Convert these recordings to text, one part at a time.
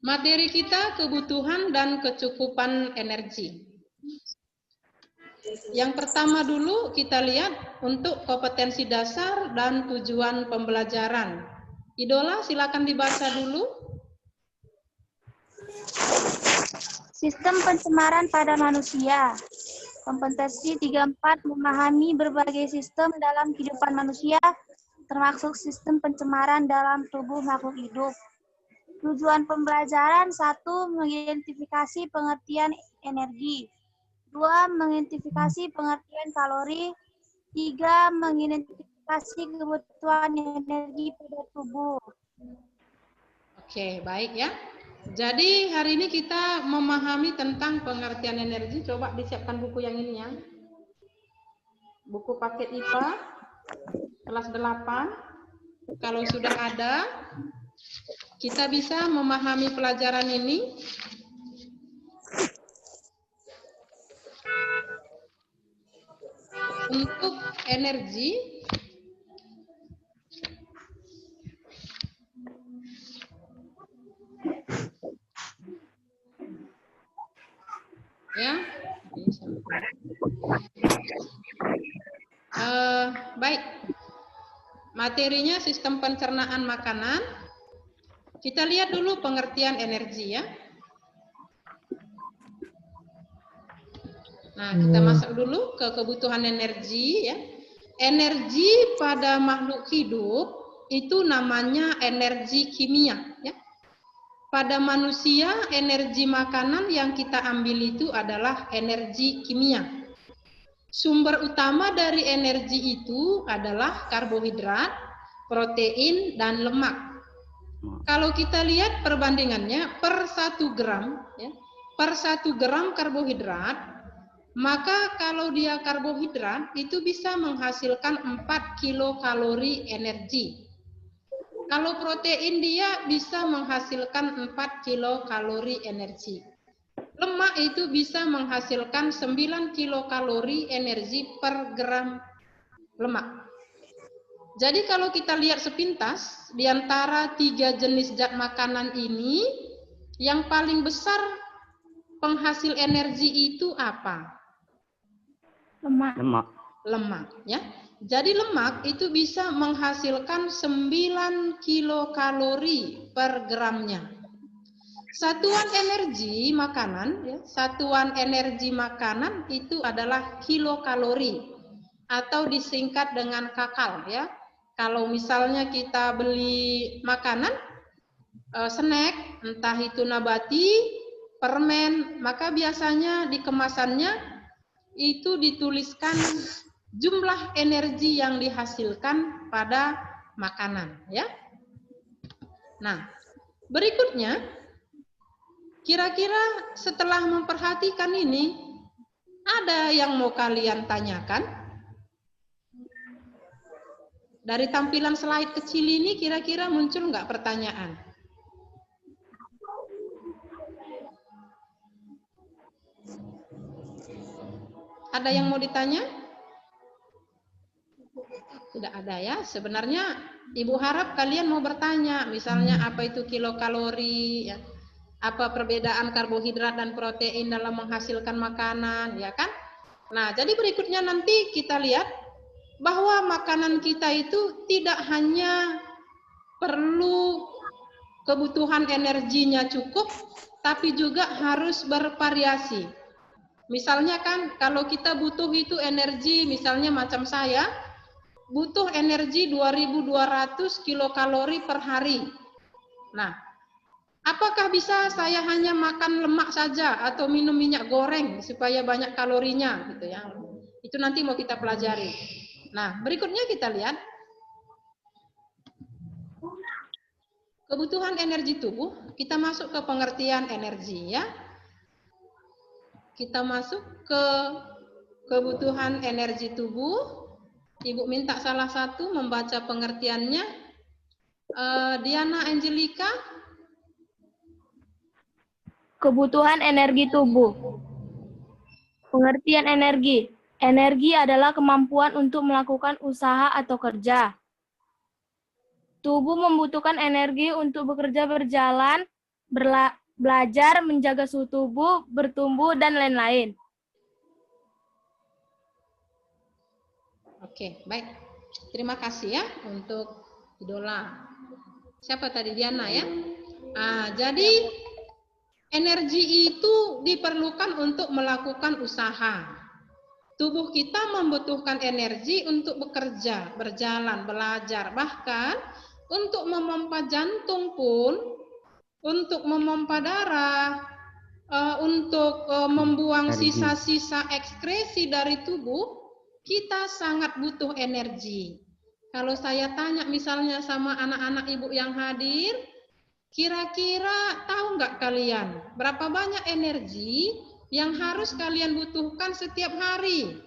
Materi kita kebutuhan dan kecukupan energi. Yang pertama dulu kita lihat untuk kompetensi dasar dan tujuan pembelajaran. Idola silakan dibaca dulu. Sistem pencemaran pada manusia. Kompetensi 34 memahami berbagai sistem dalam kehidupan manusia, termasuk sistem pencemaran dalam tubuh makhluk hidup. Tujuan pembelajaran 1. Mengidentifikasi pengertian energi. 2. Mengidentifikasi pengertian kalori. 3. Mengidentifikasi kebutuhan energi pada tubuh. Oke, baik ya. Jadi hari ini kita memahami tentang pengertian energi. Coba disiapkan buku yang ini ya. Buku paket IPA kelas 8. Kalau sudah ada, kita bisa memahami pelajaran ini. Untuk energi, ya, baik. Materinya sistem pencernaan makanan. Kita lihat dulu pengertian energi ya. Nah, kita masuk dulu ke kebutuhan energi ya. Energi pada makhluk hidup itu namanya energi kimia ya. Pada manusia energi makanan yang kita ambil itu adalah energi kimia. Sumber utama dari energi itu adalah karbohidrat, protein, dan lemak. Kalau kita lihat perbandingannya per 1 gram ya, per 1 gram karbohidrat, maka kalau dia karbohidrat itu bisa menghasilkan 4 kilokalori energi. Kalau protein dia bisa menghasilkan 4 kilokalori energi. Lemak itu bisa menghasilkan 9 kilokalori energi per gram lemak. Jadi kalau kita lihat sepintas, di antara 3 jenis zat makanan ini, yang paling besar penghasil energi itu apa? Lemak. Lemak ya. Jadi lemak itu bisa menghasilkan 9 kilokalori per gramnya. Satuan energi makanan ya, satuan energi makanan itu adalah kilokalori atau disingkat dengan kakal ya. Kalau misalnya kita beli makanan snack, entah itu nabati, permen, maka biasanya di kemasannya itu dituliskan jumlah energi yang dihasilkan pada makanan ya. Nah, berikutnya kira-kira setelah memperhatikan ini ada yang mau kalian tanyakan? Dari tampilan slide kecil ini kira-kira muncul nggak pertanyaan? Ada yang mau ditanya? Tidak ada ya. Sebenarnya Ibu harap kalian mau bertanya, misalnya apa itu kilokalori, ya. Apa perbedaan karbohidrat dan protein dalam menghasilkan makanan, ya kan? Nah, jadi berikutnya nanti kita lihat bahwa makanan kita itu tidak hanya perlu kebutuhan energinya cukup, tapi juga harus bervariasi. Misalnya kan kalau kita butuh itu energi, misalnya macam saya, butuh energi 2.200 kilokalori per hari. Nah, apakah bisa saya hanya makan lemak saja atau minum minyak goreng supaya banyak kalorinya gitu ya. Itu nanti mau kita pelajari. Nah, berikutnya kita lihat kebutuhan energi tubuh. Kita masuk ke pengertian energi ya. Kita masuk ke kebutuhan energi tubuh. Ibu minta salah satu membaca pengertiannya. Diana Angelika. Kebutuhan energi tubuh. Pengertian energi. Energi adalah kemampuan untuk melakukan usaha atau kerja. Tubuh membutuhkan energi untuk bekerja berjalan, belajar, menjaga suhu tubuh, bertumbuh, dan lain-lain. Oke, baik. Terima kasih ya untuk idola. Siapa tadi? Diana ya? Jadi energi itu diperlukan untuk melakukan usaha. Tubuh kita membutuhkan energi untuk bekerja, berjalan, belajar. Bahkan untuk memompa jantung pun, untuk memompa darah, untuk membuang sisa-sisa ekskresi dari tubuh, kita sangat butuh energi. Kalau saya tanya misalnya sama anak-anak ibu yang hadir, kira-kira tahu nggak kalian berapa banyak energi yang harus kalian butuhkan setiap hari?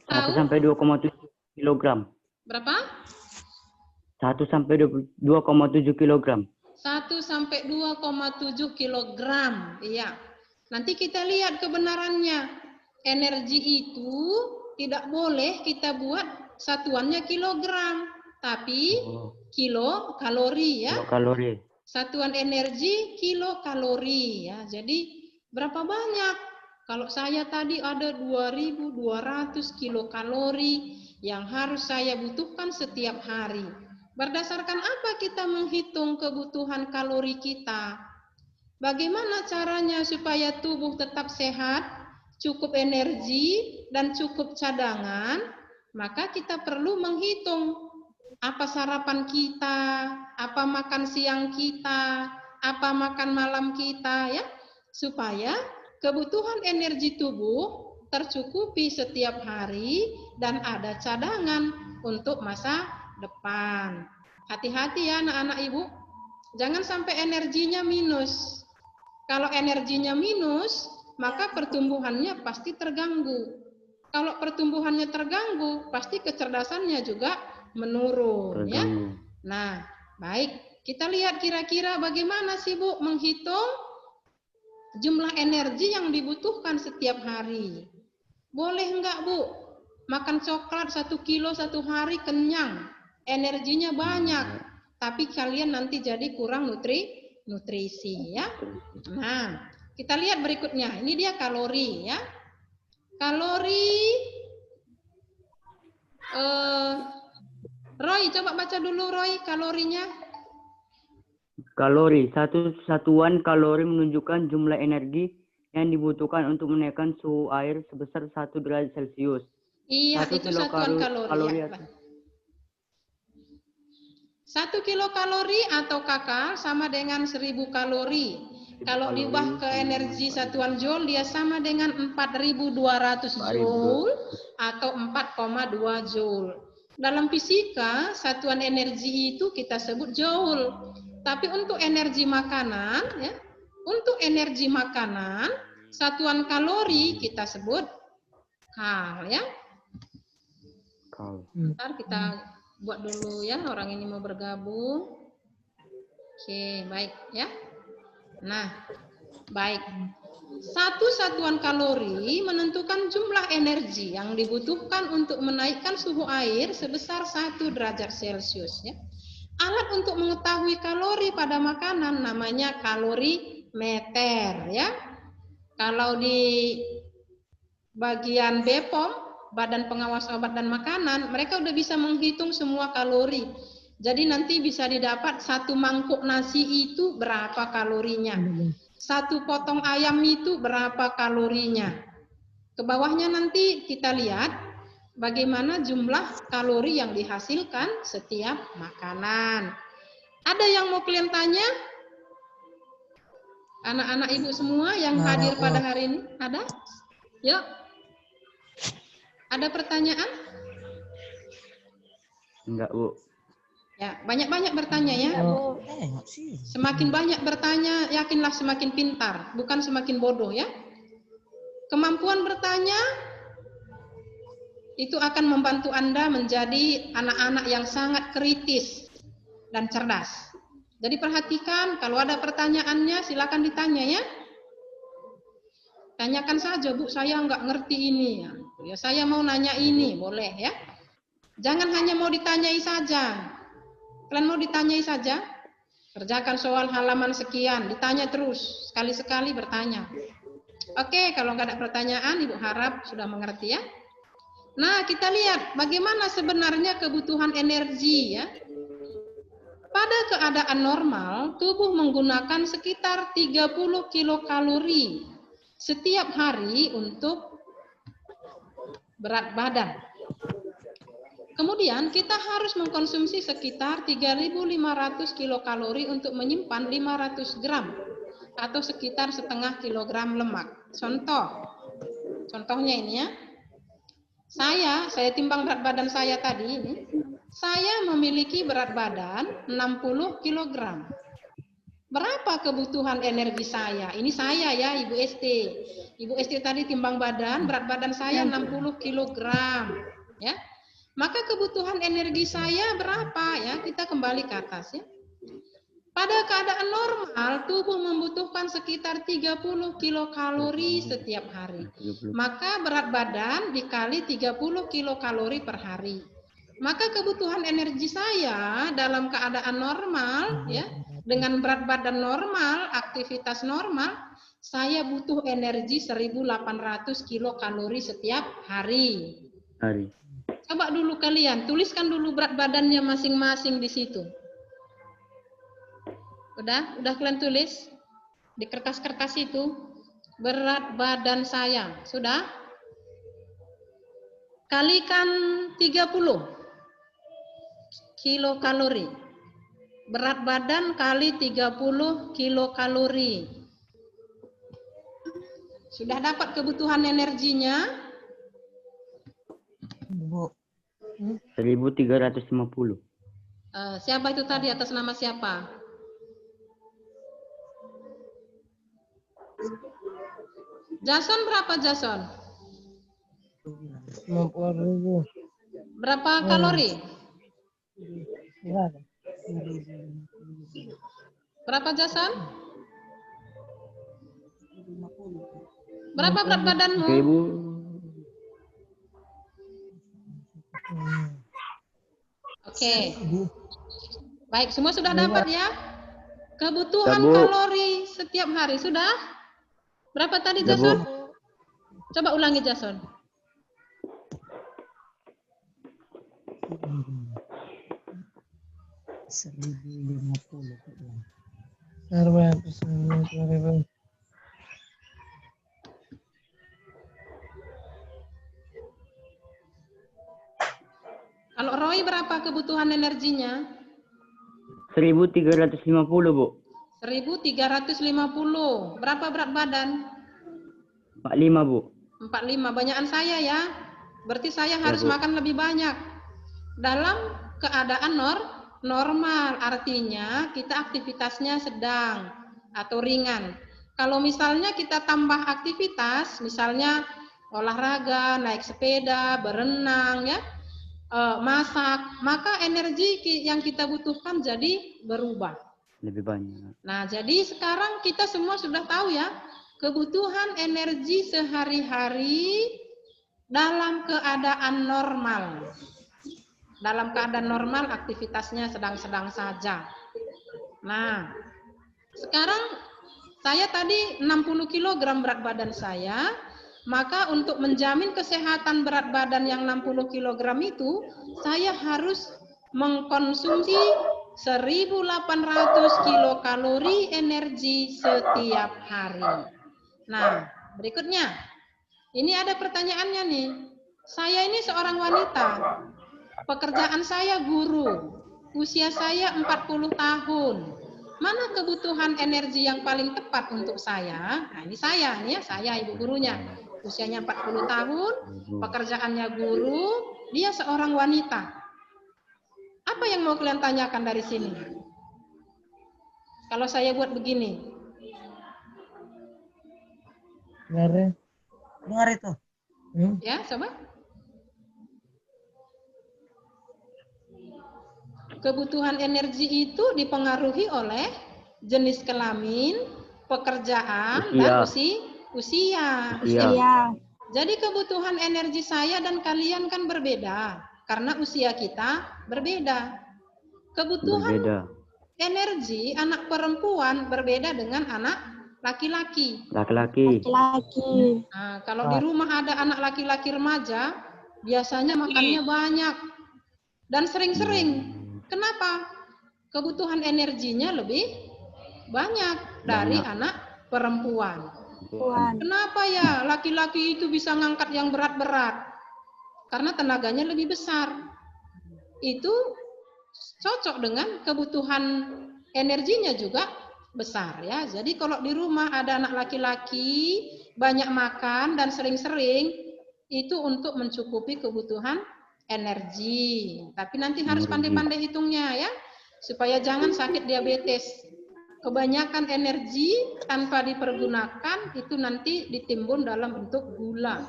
1 sampai 2,7 kilogram. Berapa? 1 sampai 2,7 kilogram. 1 sampai 2,7 kilogram. Iya. Nanti kita lihat kebenarannya. Energi itu tidak boleh kita buat satuannya kilogram, tapi kilokalori ya. Kilokalori. Satuan energi kilokalori ya. Jadi berapa banyak? Kalau saya tadi ada 2.200 kilokalori yang harus saya butuhkan setiap hari. Berdasarkan apa kita menghitung kebutuhan kalori kita? Bagaimana caranya supaya tubuh tetap sehat, cukup energi, dan cukup cadangan? Maka kita perlu menghitung apa sarapan kita, apa makan siang kita, apa makan malam kita, ya, supaya kebutuhan energi tubuh tercukupi setiap hari dan ada cadangan untuk masa depan. Hati-hati ya anak-anak ibu, jangan sampai energinya minus. Kalau energinya minus, maka pertumbuhannya pasti terganggu. Kalau pertumbuhannya terganggu, pasti kecerdasannya juga menurun. Ya. Nah, baik. Kita lihat kira-kira bagaimana sih Bu menghitung jumlah energi yang dibutuhkan setiap hari. Boleh enggak Bu? Makan coklat 1 kilo 1 hari kenyang. Energinya banyak. Tapi kalian nanti jadi kurang nutrisi ya. Nah, kita lihat berikutnya. Ini dia kalori ya. Kalori Roy, coba baca dulu Roy kalorinya. Kalori, satu satuan kalori menunjukkan jumlah energi yang dibutuhkan untuk menaikkan suhu air sebesar 1 derajat Celcius. Iya, itu satuan kalori. 1 kilokalori atau kakak sama dengan 1000 kalori. Kalau diubah ke energi satuan joule, dia sama dengan 4200 joule atau 4,2 joule. Dalam fisika, satuan energi itu kita sebut joule. Tapi untuk energi makanan, ya, untuk energi makanan, satuan kalori kita sebut kal, ya. Bentar kita buat dulu ya, orang ini mau bergabung. Oke, baik ya. Nah, baik. Satu satuan kalori menentukan jumlah energi yang dibutuhkan untuk menaikkan suhu air sebesar 1 derajat Celcius ya. Alat untuk mengetahui kalori pada makanan namanya kalorimeter ya. Kalau di bagian BPOM, Badan Pengawas Obat dan Makanan, mereka udah bisa menghitung semua kalori. Jadi nanti bisa didapat 1 mangkuk nasi itu berapa kalorinya. 1 potong ayam itu berapa kalorinya. Ke bawahnya nanti kita lihat bagaimana jumlah kalori yang dihasilkan setiap makanan. Ada yang mau kalian tanya? Anak-anak ibu semua yang hadir pada hari ini? Ada? Yuk. Ada pertanyaan? Enggak, Bu. Ya, banyak-banyak bertanya ya. Semakin banyak bertanya, yakinlah semakin pintar, bukan semakin bodoh ya. Kemampuan bertanya itu akan membantu Anda menjadi anak-anak yang sangat kritis dan cerdas. Jadi perhatikan, kalau ada pertanyaannya silakan ditanya ya. Tanyakan saja, Bu, saya nggak ngerti ini. Ya, saya mau nanya ini, boleh ya. Jangan hanya mau ditanyai saja. Kalian mau ditanyai saja? Kerjakan soal halaman sekian, ditanya terus, sekali-sekali bertanya. Oke, kalau nggak ada pertanyaan, Ibu harap sudah mengerti ya. Nah, kita lihat bagaimana sebenarnya kebutuhan energi ya. Pada keadaan normal, tubuh menggunakan sekitar 30 kilokalori setiap hari untuk berat badan. Kemudian kita harus mengkonsumsi sekitar 3.500 kilokalori untuk menyimpan 500 gram atau sekitar setengah kilogram lemak. Contohnya ini ya. Saya timbang berat badan saya tadi ini. Saya memiliki berat badan 60 kilogram. Berapa kebutuhan energi saya? Ini saya ya, Ibu ST. Ibu ST tadi timbang badan, berat badan saya 60 kilogram, ya. Maka kebutuhan energi saya berapa ya? Kita kembali ke atas ya. Pada keadaan normal, tubuh membutuhkan sekitar 30 kilokalori setiap hari. Maka berat badan dikali 30 kilokalori per hari. Maka kebutuhan energi saya dalam keadaan normal ya, dengan berat badan normal, aktivitas normal, saya butuh energi 1.800 kilokalori setiap hari. Coba dulu kalian, tuliskan dulu berat badannya masing-masing di situ. Udah kalian tulis di kertas-kertas itu berat badan saya, sudah? Kalikan 30 kilokalori. Berat badan kali 30 kilokalori. Sudah dapat kebutuhan energinya? 1.350. Siapa itu tadi, atas nama siapa? Jason berapa Jason? 50.000. Berapa kalori? Berapa Jason? Berapa berat badanmu? 1.000. Oke. Baik, semua sudah dapat ya? Kebutuhan Bu. kalori setiap hari sudah? Berapa tadi Jason? Coba ulangi Jason. 1.050. Kalau Roy berapa kebutuhan energinya? 1.350, Bu. 1.350. Berapa berat badan? 45, Bu. 45. Banyakan saya ya. Berarti saya harus Bu. makan lebih banyak. Dalam keadaan normal, artinya kita aktivitasnya sedang atau ringan. Kalau misalnya kita tambah aktivitas, misalnya olahraga, naik sepeda, berenang ya, masak, maka energi yang kita butuhkan jadi berubah. Lebih banyak. Nah, jadi sekarang kita semua sudah tahu ya, kebutuhan energi sehari-hari dalam keadaan normal. Dalam keadaan normal aktivitasnya sedang-sedang saja. Nah, sekarang saya tadi 60 kg berat badan saya, maka untuk menjamin kesehatan berat badan yang 60 kg itu, saya harus mengkonsumsi 1.800 kilokalori energi setiap hari. Nah, berikutnya. Ini ada pertanyaannya nih. Saya ini seorang wanita. Pekerjaan saya guru. Usia saya 40 tahun. Mana kebutuhan energi yang paling tepat untuk saya? Nah, ini saya nih ya, saya ibu gurunya. Usianya 40 tahun, pekerjaannya guru, dia seorang wanita. Apa yang mau kalian tanyakan dari sini? Kalau saya buat begini. Dengar itu. Ya, coba. Kebutuhan energi itu dipengaruhi oleh jenis kelamin, pekerjaan, dan usia. Jadi kebutuhan energi saya dan kalian kan berbeda karena usia kita berbeda. Kebutuhan energi anak perempuan berbeda dengan anak laki-laki. Laki-laki. Nah, kalau di rumah ada anak laki-laki remaja, biasanya makannya banyak dan sering-sering. Kenapa? Kebutuhan energinya lebih banyak dari anak perempuan. Kenapa ya laki-laki itu bisa ngangkat yang berat-berat? Karena tenaganya lebih besar. Itu cocok dengan kebutuhan energinya juga besar ya. Jadi kalau di rumah ada anak laki-laki banyak makan dan sering-sering, itu untuk mencukupi kebutuhan energi. Tapi nanti harus pandai-pandai hitungnya ya, supaya jangan sakit diabetes. Kebanyakan energi tanpa dipergunakan itu nanti ditimbun dalam bentuk gula.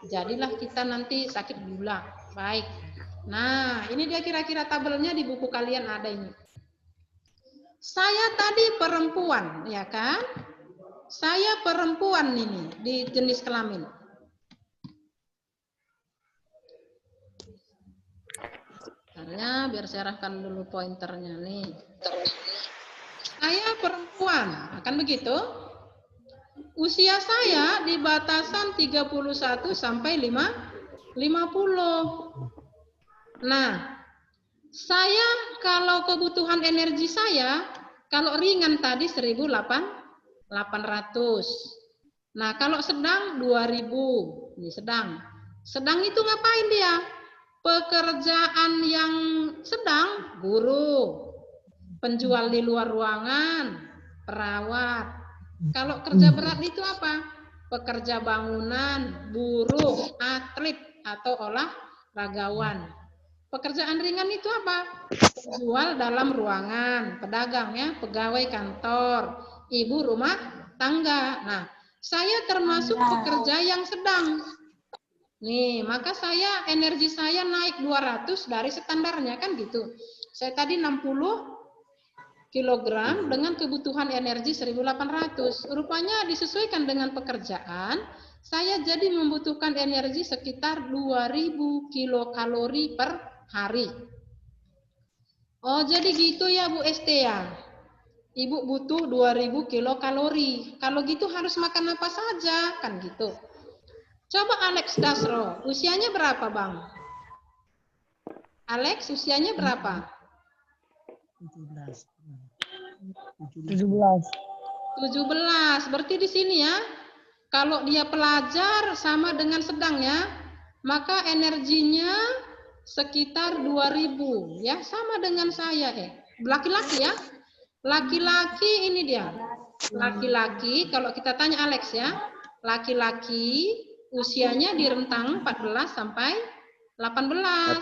Jadilah kita nanti sakit gula. Baik. Nah, ini dia kira-kira tabelnya di buku kalian ada ini. Saya tadi perempuan, ya kan? Saya perempuan ini di jenis kelamin. Caranya biar saya arahkan dulu pointernya nih. Saya perempuan, akan begitu? Usia saya di batasan 31 sampai 50. Nah, saya kalau kebutuhan energi saya, kalau ringan tadi 1.800. Nah, kalau sedang 2.000. Ini sedang. Sedang itu ngapain dia? Pekerjaan yang sedang, guru, penjual di luar ruangan, perawat. Kalau kerja berat itu apa? Pekerja bangunan, buruh, atlet, atau olahragawan. Pekerjaan ringan itu apa? Penjual dalam ruangan, pedagang ya, pegawai kantor, ibu rumah tangga. Nah, saya termasuk pekerja yang sedang. Nih, maka saya energi saya naik 200 dari standarnya kan gitu. Saya tadi 60 kilogram dengan kebutuhan energi 1.800. Rupanya disesuaikan dengan pekerjaan, saya jadi membutuhkan energi sekitar 2.000 kilokalori per hari. Oh, jadi gitu ya Bu Estea. Ibu butuh 2.000 kilokalori. Kalau gitu harus makan apa saja, kan gitu. Coba Alex Dasro, usianya berapa Bang? Alex, usianya berapa? 17. Berarti di sini ya, kalau dia pelajar sama dengan sedang ya, maka energinya sekitar 2.000 ya, sama dengan saya laki-laki ya. Laki-laki ini dia. Laki-laki kalau kita tanya Alex ya, laki-laki usianya di rentang 14 sampai 18.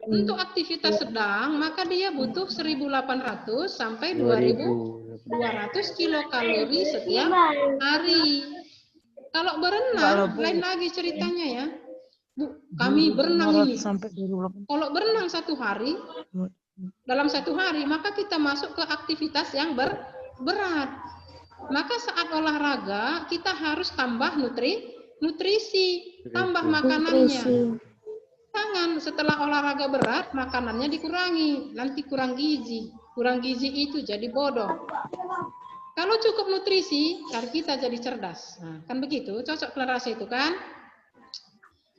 Untuk aktivitas sedang, maka dia butuh 1.800 sampai 2.200 kilokalori setiap hari. Kalau berenang, lain lagi ceritanya ya. Bu, kami berenang ini. Kalau berenang dalam satu hari, maka kita masuk ke aktivitas yang berat. Maka saat olahraga, kita harus tambah nutrisi, tambah makanannya. Jangan setelah olahraga berat, makanannya dikurangi, nanti kurang gizi. Kurang gizi itu jadi bodoh. Kalau cukup nutrisi, kita jadi cerdas. Nah, kan begitu, cocok klerasi itu kan?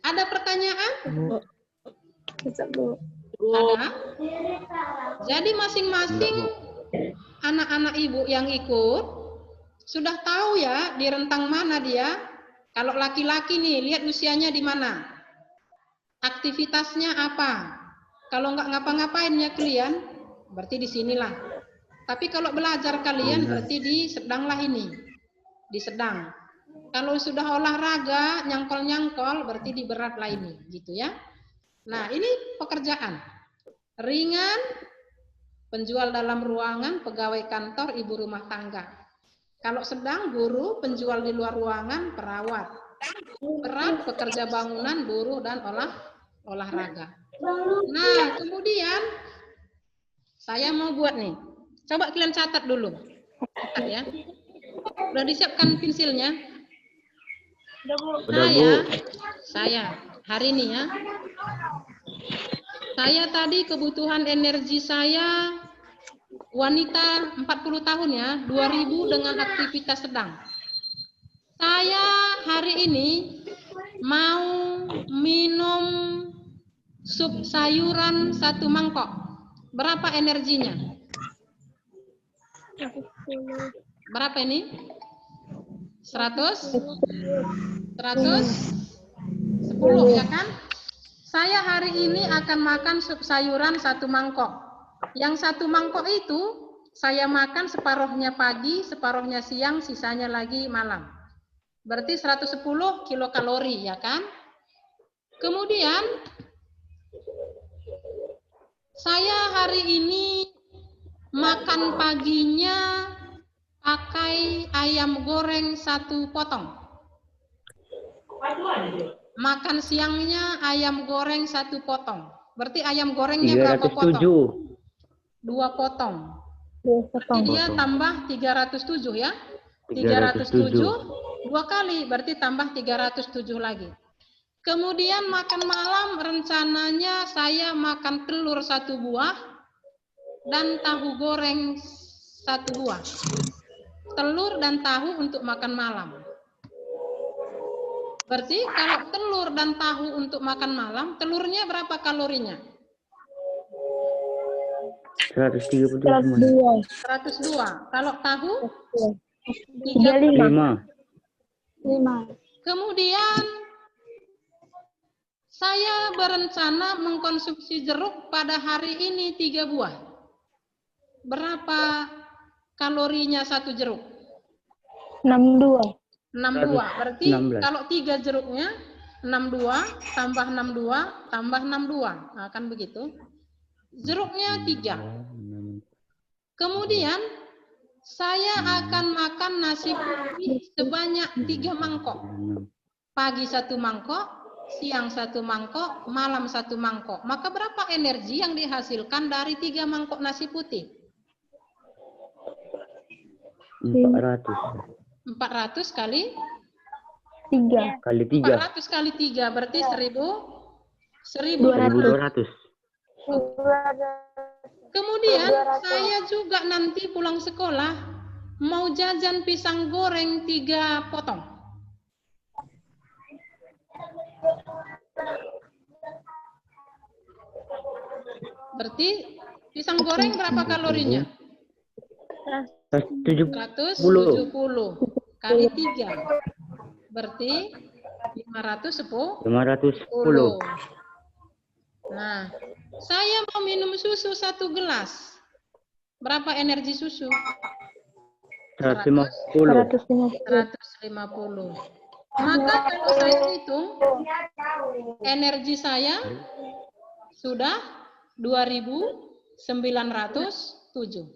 Ada pertanyaan? Ada? Jadi masing-masing anak-anak ibu yang ikut, sudah tahu ya di rentang mana dia. Kalau laki-laki nih, lihat usianya di mana. Aktivitasnya apa? Kalau nggak ngapa-ngapain ya kalian, berarti di sinilah. Tapi kalau belajar kalian berarti di sedanglah ini. Di sedang. Kalau sudah olahraga, nyangkol-nyangkol, berarti di berat lah ini. Gitu ya. Nah, ini pekerjaan. Ringan, penjual dalam ruangan, pegawai kantor, ibu rumah tangga. Kalau sedang, guru, penjual di luar ruangan, perawat. Berat, pekerja bangunan, buruh, dan olahraga. Nah, kemudian saya mau buat nih. Coba kalian catat dulu. Catat ya. Udah disiapkan pensilnya? Saya hari ini ya. Saya tadi kebutuhan energi saya wanita 40 tahun ya, 2000 dengan aktivitas sedang. Saya hari ini mau minum sup sayuran 1 mangkok. Berapa energinya? Berapa ini? 100? 110 ya kan? Saya hari ini akan makan sup sayuran 1 mangkok. Yang 1 mangkok itu saya makan separuhnya pagi, separuhnya siang, sisanya lagi malam. Berarti 110 kilokalori ya kan? Kemudian saya hari ini makan paginya pakai ayam goreng 1 potong. Makan siangnya ayam goreng 1 potong. Berarti ayam gorengnya berapa potong? 2 potong. Berarti dia tambah 307 ya. 307 2 kali, berarti tambah 307 lagi. Kemudian makan malam rencananya saya makan telur 1 buah dan tahu goreng 1 buah. Telur dan tahu untuk makan malam. Berarti kalau telur dan tahu untuk makan malam, telurnya berapa kalorinya? 132. 102. Kalau tahu? 35. 5. Kemudian saya berencana mengkonsumsi jeruk pada hari ini 3 buah. Berapa kalorinya 1 jeruk? 62. 62. Berarti 16. kalau 3 jeruknya 62 tambah 62 tambah 62. Nah, kan begitu. Jeruknya 3. Kemudian saya akan makan nasi putih sebanyak 3 mangkok. Pagi 1 mangkok, siang 1 mangkok, malam 1 mangkok. Maka berapa energi yang dihasilkan dari 3 mangkok nasi putih? 400 kali 3. Kali 3. 400 kali 3 berarti 1200. Kemudian saya juga nanti pulang sekolah mau jajan pisang goreng 3 potong. Berarti pisang goreng berapa kalorinya? 170 kali 3. Berarti 510. Nah, saya mau minum susu 1 gelas. Berapa energi susu? 150. Maka kalau saya hitung, energi saya sudah 2.907.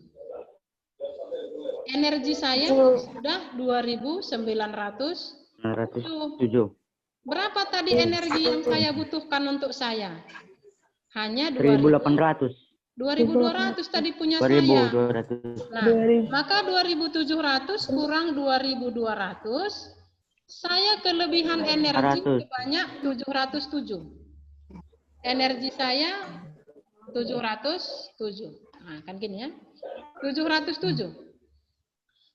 Energi saya sudah 2.907. Berapa tadi energi yang saya butuhkan untuk saya? Hanya 1.800. 2.200 tadi punya 2.200. saya. Nah, maka 2.700 kurang 2.200, saya kelebihan energi sebanyak 707. Energi saya 707. Nah, kan gini ya. 707.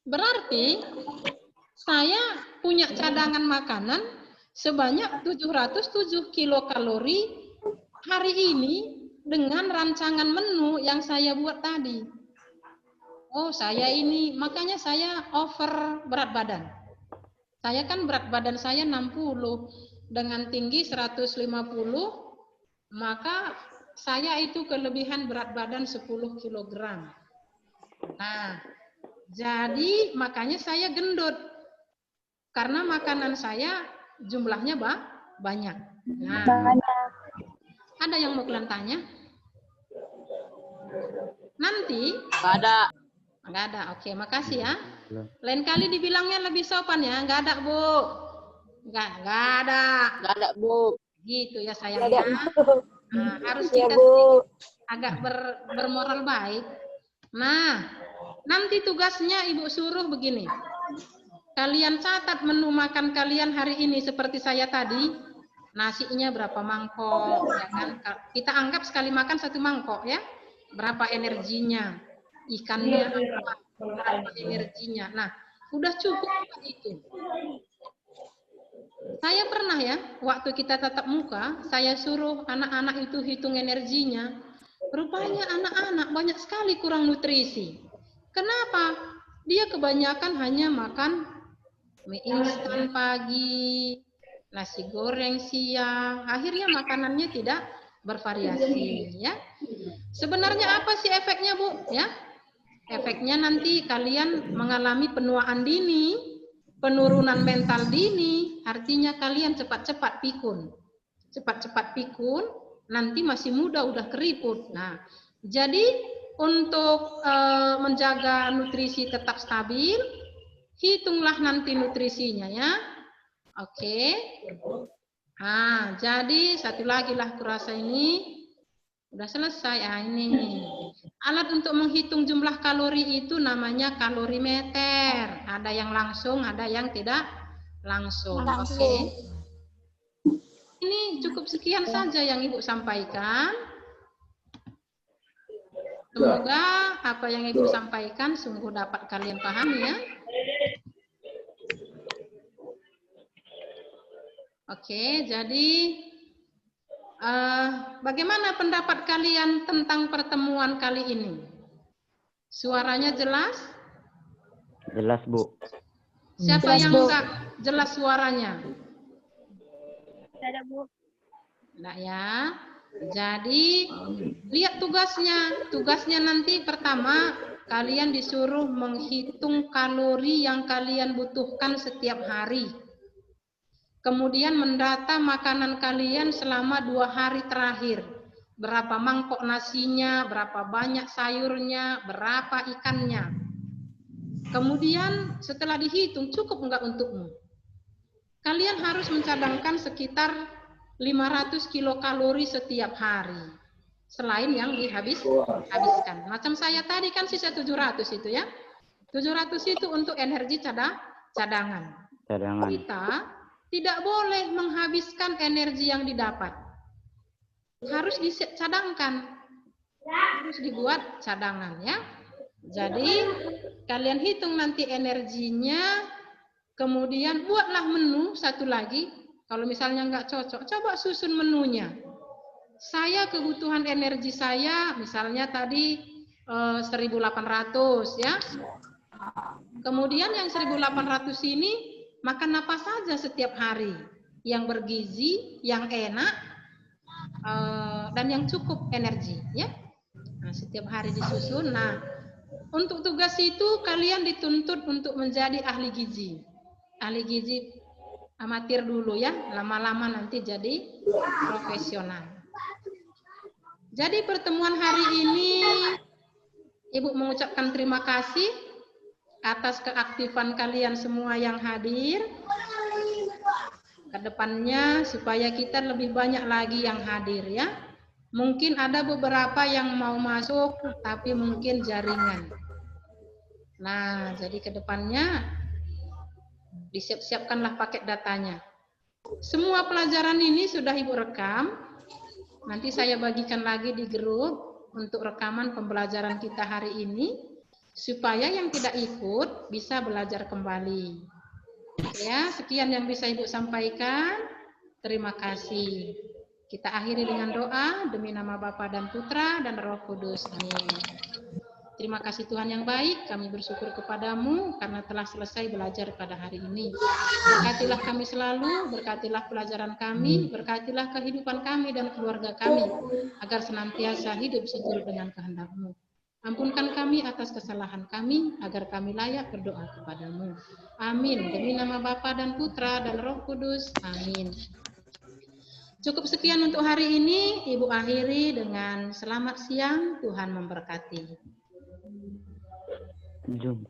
Berarti saya punya cadangan makanan sebanyak 707 kilokalori hari ini dengan rancangan menu yang saya buat tadi. Oh, saya ini, makanya saya over berat badan. Saya kan berat badan saya 60, dengan tinggi 150, maka saya itu kelebihan berat badan 10 kg. Nah, jadi makanya saya gendut. Karena makanan saya jumlahnya banyak. Nah, ada yang mau kalian tanya? Nanti? Nggak ada. Oke, makasih ya. Lain kali dibilangnya lebih sopan ya. Nggak ada, Bu. Nggak ada, Bu. Gitu ya sayangnya. Nah, harus kita agak bermoral baik. Nah, nanti tugasnya Ibu suruh begini. Kalian catat menu makan kalian hari ini seperti saya tadi. Nasinya berapa mangkok, ya kan? Kita anggap sekali makan 1 mangkok ya. Berapa energinya? ikannya berapa energinya. Nah, udah cukup itu. Saya pernah ya, waktu kita tatap muka, saya suruh anak-anak itu hitung energinya. Rupanya anak-anak banyak sekali kurang nutrisi. Kenapa? Dia kebanyakan hanya makan mie instan pagi, nasi goreng siang, akhirnya makanannya tidak bervariasi ya. Sebenarnya apa sih efeknya, Bu? Ya. Efeknya nanti kalian mengalami penuaan dini, penurunan mental dini, artinya kalian cepat-cepat pikun. Cepat-cepat pikun, nanti masih muda udah keriput. Nah, jadi untuk menjaga nutrisi tetap stabil, hitunglah nanti nutrisinya ya. Oke. Nah, jadi satu lagi lah kurasa ini udah selesai. Ah, ini alat untuk menghitung jumlah kalori itu namanya kalorimeter. Ada yang langsung, ada yang tidak langsung. Oke. Ini cukup sekian saja yang Ibu sampaikan. Semoga apa yang Ibu sampaikan sungguh dapat kalian pahami ya. Oke, jadi bagaimana pendapat kalian tentang pertemuan kali ini? Suaranya jelas? Jelas, Bu. Siapa yang enggak jelas suaranya? Ada, Bu. Enggak ya. Jadi lihat tugasnya. Tugasnya nanti pertama kalian disuruh menghitung kalori yang kalian butuhkan setiap hari. Kemudian mendata makanan kalian selama 2 hari terakhir. Berapa mangkok nasinya, berapa banyak sayurnya, berapa ikannya. Kemudian setelah dihitung cukup enggak untukmu? Kalian harus mencadangkan sekitar 500 kilokalori setiap hari. Selain yang dihabiskan. Macam saya tadi kan sisa 700 itu ya. 700 itu untuk energi cadangan. Kita tidak boleh menghabiskan energi yang didapat. Harus dicadangkan. Harus dibuat cadangan ya. Jadi kalian hitung nanti energinya. Kemudian buatlah menu satu lagi. Kalau misalnya nggak cocok, coba susun menunya. Saya kebutuhan energi saya, misalnya tadi 1.800 ya. Kemudian yang 1.800 ini makan apa saja setiap hari, yang bergizi, yang enak, dan yang cukup energi ya. Nah, setiap hari disusun. Nah, untuk tugas itu kalian dituntut untuk menjadi ahli gizi. Ahli gizi amatir dulu ya, lama-lama nanti jadi profesional. Jadi pertemuan hari ini Ibu mengucapkan terima kasih atas keaktifan kalian semua yang hadir. Kedepannya supaya kita lebih banyak lagi yang hadir ya. Mungkin ada beberapa yang mau masuk tapi mungkin jaringan. Nah, jadi kedepannya disiap-siapkanlah paket datanya. Semua pelajaran ini sudah Ibu rekam. Nanti saya bagikan lagi di grup untuk rekaman pembelajaran kita hari ini supaya yang tidak ikut bisa belajar kembali. Ya, sekian yang bisa Ibu sampaikan. Terima kasih. Kita akhiri dengan doa demi nama Bapa dan Putra dan Roh Kudus. Amin. Terima kasih Tuhan yang baik, kami bersyukur kepadamu karena telah selesai belajar pada hari ini. Berkatilah kami selalu, berkatilah pelajaran kami, berkatilah kehidupan kami dan keluarga kami, agar senantiasa hidup seturut dengan kehendak-Mu. Ampunkan kami atas kesalahan kami, agar kami layak berdoa kepadamu. Amin. Demi nama Bapa dan Putra dan Roh Kudus. Amin. Cukup sekian untuk hari ini, Ibu akhiri dengan selamat siang, Tuhan memberkati. Zoom.